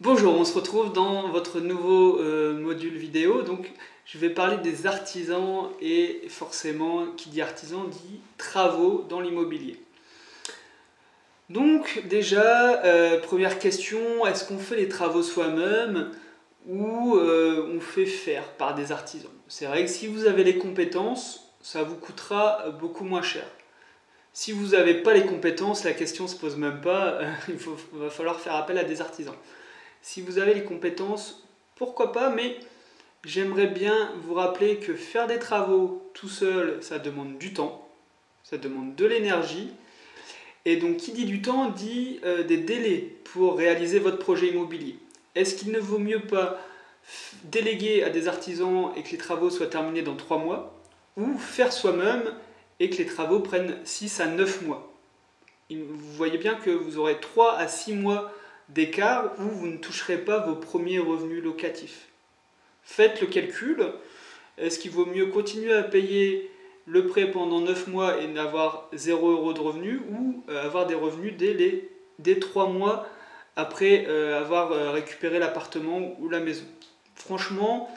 Bonjour, on se retrouve dans votre nouveau module vidéo. Donc, je vais parler des artisans et forcément, qui dit artisan dit travaux dans l'immobilier. Donc, déjà, première question, est-ce qu'on fait les travaux soi-même ou on fait faire par des artisans? C'est vrai que si vous avez les compétences, ça vous coûtera beaucoup moins cher. Si vous n'avez pas les compétences, la question ne se pose même pas, va falloir faire appel à des artisans. Si vous avez les compétences, pourquoi pas, mais j'aimerais bien vous rappeler que faire des travaux tout seul, ça demande du temps, ça demande de l'énergie, et donc qui dit du temps dit des délais pour réaliser votre projet immobilier. Est-ce qu'il ne vaut mieux pas déléguer à des artisans et que les travaux soient terminés dans 3 mois, ou faire soi-même et que les travaux prennent 6 à 9 mois? Vous voyez bien que vous aurez 3 à 6 mois d'écart où vous ne toucherez pas vos premiers revenus locatifs. Faites le calcul, est-ce qu'il vaut mieux continuer à payer le prêt pendant 9 mois et n'avoir 0 € de revenus, ou avoir des revenus dès 3 mois après avoir récupéré l'appartement ou la maison? Franchement,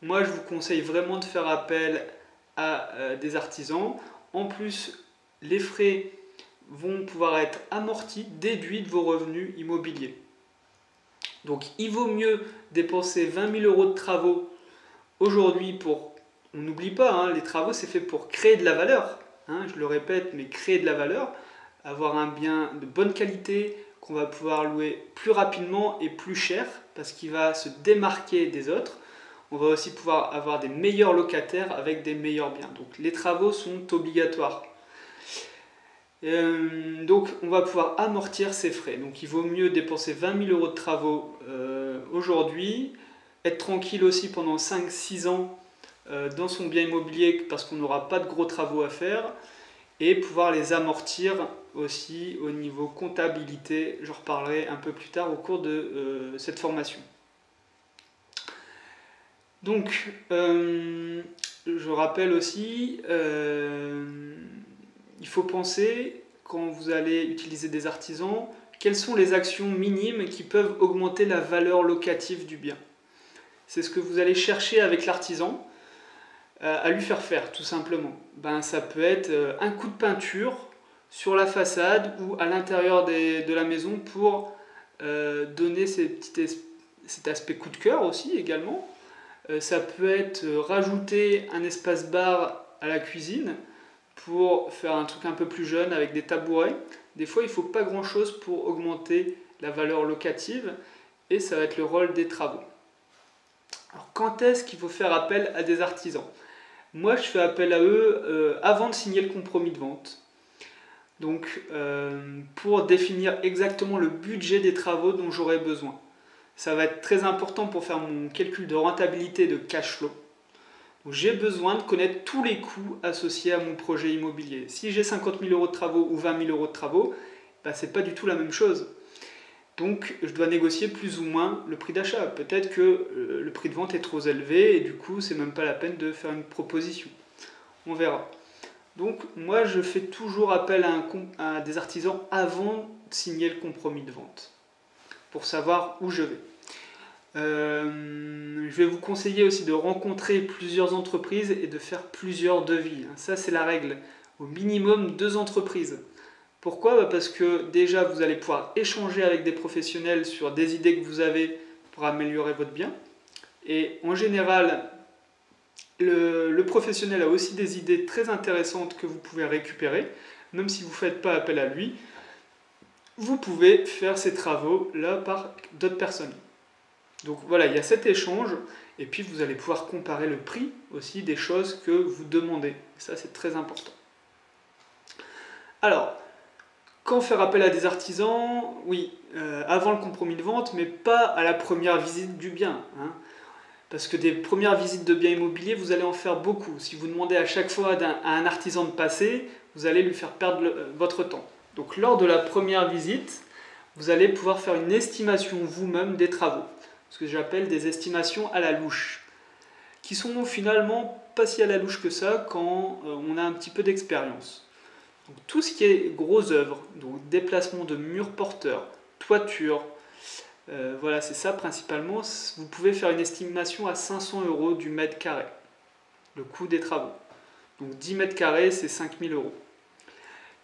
moi je vous conseille vraiment de faire appel à des artisans. En plus, les frais vont pouvoir être amortis, déduits de vos revenus immobiliers. Donc il vaut mieux dépenser 20 000 € de travaux aujourd'hui pour... On n'oublie pas, hein, les travaux c'est fait pour créer de la valeur, hein, je le répète, mais créer de la valeur, avoir un bien de bonne qualité qu'on va pouvoir louer plus rapidement et plus cher parce qu'il va se démarquer des autres. On va aussi pouvoir avoir des meilleurs locataires avec des meilleurs biens. Donc les travaux sont obligatoires. Donc on va pouvoir amortir ces frais. Donc il vaut mieux dépenser 20 000 € de travaux aujourd'hui, être tranquille aussi pendant 5-6 ans dans son bien immobilier parce qu'on n'aura pas de gros travaux à faire, et pouvoir les amortir aussi au niveau comptabilité. J'en reparlerai un peu plus tard au cours de cette formation. Donc je rappelle aussi, il faut penser, quand vous allez utiliser des artisans, quelles sont les actions minimes qui peuvent augmenter la valeur locative du bien. C'est ce que vous allez chercher avec l'artisan à lui faire faire, tout simplement. Ça peut être un coup de peinture sur la façade ou à l'intérieur de la maison pour donner cet aspect coup de cœur aussi également. Ça peut être rajouter un espace bar à la cuisine pour faire un truc un peu plus jeune avec des tabourets. Des fois, il ne faut pas grand-chose pour augmenter la valeur locative, et ça va être le rôle des travaux. Alors, quand est-ce qu'il faut faire appel à des artisans? Moi, je fais appel à eux avant de signer le compromis de vente. Donc, pour définir exactement le budget des travaux dont j'aurai besoin. Ça va être très important pour faire mon calcul de rentabilité de cash flow. J'ai besoin de connaître tous les coûts associés à mon projet immobilier. Si j'ai 50 000 € de travaux ou 20 000 € de travaux, c'est pas du tout la même chose. Donc je dois négocier plus ou moins le prix d'achat. Peut-être que le prix de vente est trop élevé et du coup c'est même pas la peine de faire une proposition. On verra. Donc moi je fais toujours appel à des artisans avant de signer le compromis de vente, pour savoir où je vais. Je vais vous conseiller aussi de rencontrer plusieurs entreprises et de faire plusieurs devis. Ça, c'est la règle. Au minimum 2 entreprises. Pourquoi? Parce que déjà, vous allez pouvoir échanger avec des professionnels sur des idées que vous avez pour améliorer votre bien. Et en général, le professionnel a aussi des idées très intéressantes que vous pouvez récupérer. Même si vous ne faites pas appel à lui, vous pouvez faire ces travaux-là par d'autres personnes. Donc voilà, il y a cet échange, et puis vous allez pouvoir comparer le prix aussi des choses que vous demandez. Ça, c'est très important. Alors, quand faire appel à des artisans? Oui, avant le compromis de vente, mais pas à la première visite du bien. Parce que des premières visites de biens immobiliers, vous allez en faire beaucoup. Si vous demandez à chaque fois à un artisan de passer, vous allez lui faire perdre votre temps. Donc lors de la première visite, vous allez pouvoir faire une estimation vous-même des travaux. Ce que j'appelle des estimations à la louche, qui sont finalement pas si à la louche que ça quand on a un petit peu d'expérience. Donc tout ce qui est gros œuvres, donc déplacement de murs porteurs, toiture, Voilà, c'est ça principalement. Vous pouvez faire une estimation à 500 € du mètre carré, le coût des travaux. Donc 10 mètres carrés, c'est 5000 €.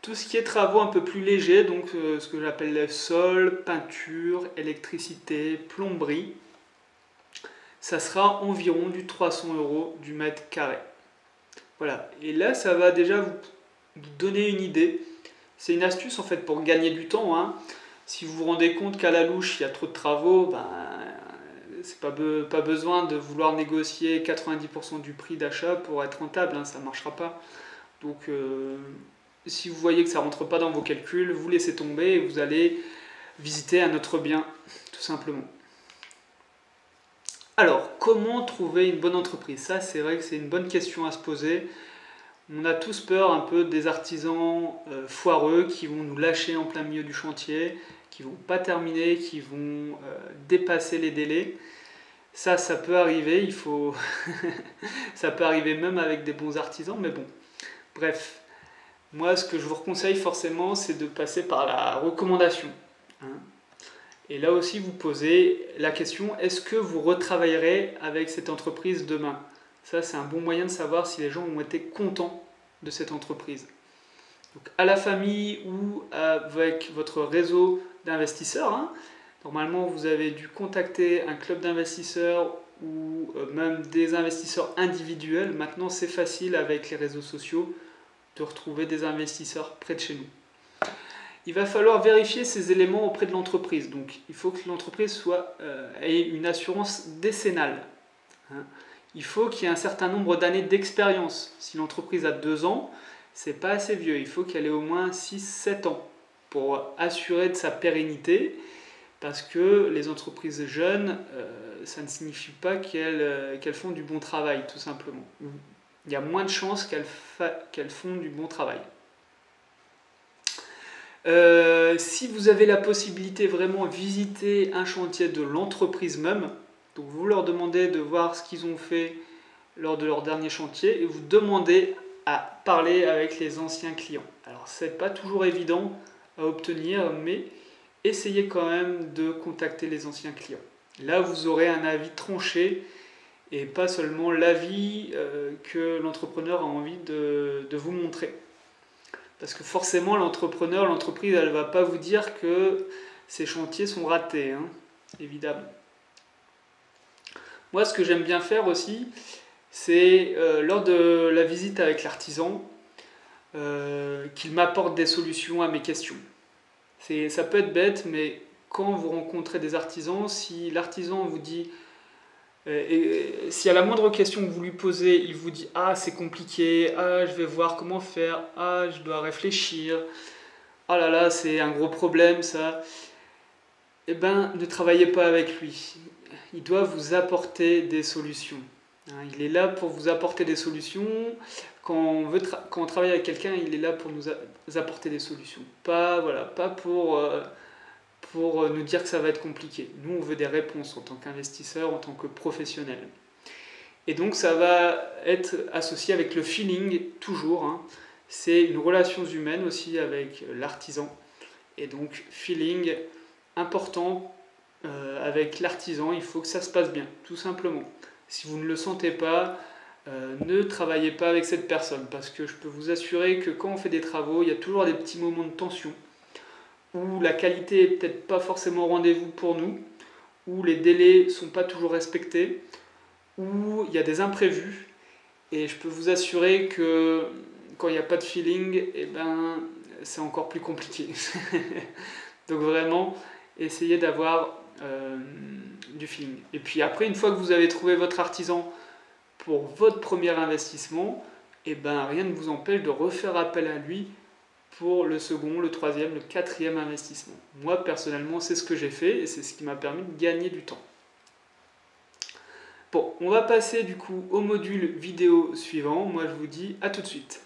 Tout ce qui est travaux un peu plus légers, donc ce que j'appelle le sol, peinture, électricité, plomberie, ça sera environ du 300 € du mètre carré. Voilà, et là ça va déjà vous donner une idée. C'est une astuce en fait pour gagner du temps, hein. Si vous vous rendez compte qu'à la louche il y a trop de travaux, ben, c'est pas besoin de vouloir négocier 90% du prix d'achat pour être rentable, hein, ça ne marchera pas. Donc si vous voyez que ça ne rentre pas dans vos calculs, vous laissez tomber et vous allez visiter un autre bien, tout simplement. Alors, comment trouver une bonne entreprise? Ça, c'est vrai que c'est une bonne question à se poser. On a tous peur un peu des artisans foireux qui vont nous lâcher en plein milieu du chantier, qui vont pas terminer, qui vont dépasser les délais. Ça peut arriver, il faut... ça peut arriver même avec des bons artisans, mais bon. Bref, moi, ce que je vous conseille forcément, c'est de passer par la recommandation, hein. Et là aussi, vous posez la question, est-ce que vous retravaillerez avec cette entreprise demain? Ça, c'est un bon moyen de savoir si les gens ont été contents de cette entreprise. Donc, à la famille ou avec votre réseau d'investisseurs, hein. Normalement, vous avez dû contacter un club d'investisseurs ou même des investisseurs individuels. Maintenant, c'est facile avec les réseaux sociaux de retrouver des investisseurs près de chez nous. Il va falloir vérifier ces éléments auprès de l'entreprise. Donc, il faut que l'entreprise ait une assurance décennale, hein. Il faut qu'il y ait un certain nombre d'années d'expérience. Si l'entreprise a 2 ans, c'est pas assez vieux. Il faut qu'elle ait au moins 6-7 ans pour assurer de sa pérennité. Parce que les entreprises jeunes, ça ne signifie pas qu'elles font du bon travail, tout simplement. Il y a moins de chances qu'elles font du bon travail. Si vous avez la possibilité vraiment de visiter un chantier de l'entreprise même, donc vous leur demandez de voir ce qu'ils ont fait lors de leur dernier chantier et vous demandez à parler avec les anciens clients. Alors c'est pas toujours évident à obtenir, mais essayez quand même de contacter les anciens clients. Là vous aurez un avis tranché et pas seulement l'avis que l'entrepreneur a envie de vous montrer. Parce que forcément l'entreprise, elle ne va pas vous dire que ces chantiers sont ratés, hein, évidemment. Moi, ce que j'aime bien faire aussi, c'est lors de la visite avec l'artisan, qu'il m'apporte des solutions à mes questions. Ça peut être bête, mais quand vous rencontrez des artisans, si l'artisan vous dit... si à la moindre question que vous lui posez, il vous dit « Ah, c'est compliqué, ah, je vais voir comment faire, ah, je dois réfléchir, ah là là, c'est un gros problème ça », eh ben, ne travaillez pas avec lui. Il doit vous apporter des solutions. Il est là pour vous apporter des solutions. Quand on travaille avec quelqu'un, il est là pour nous apporter des solutions. Pas pour nous dire que ça va être compliqué. Nous, on veut des réponses en tant qu'investisseur, en tant que professionnel. Et donc, ça va être associé avec le feeling, toujours, hein. C'est une relation humaine aussi avec l'artisan. Et donc, feeling important avec l'artisan, il faut que ça se passe bien, tout simplement. Si vous ne le sentez pas, ne travaillez pas avec cette personne, parce que je peux vous assurer que quand on fait des travaux, il y a toujours des petits moments de tension, où la qualité est peut-être pas forcément au rendez-vous pour nous, où les délais sont pas toujours respectés, où il y a des imprévus, et je peux vous assurer que quand il n'y a pas de feeling, eh ben, c'est encore plus compliqué. Donc vraiment, essayez d'avoir du feeling. Et puis après, une fois que vous avez trouvé votre artisan pour votre premier investissement, eh ben, rien ne vous empêche de refaire appel à lui pour le second, le troisième, le quatrième investissement. Moi, personnellement, c'est ce que j'ai fait et c'est ce qui m'a permis de gagner du temps. Bon, on va passer du coup au module vidéo suivant. Moi, je vous dis à tout de suite.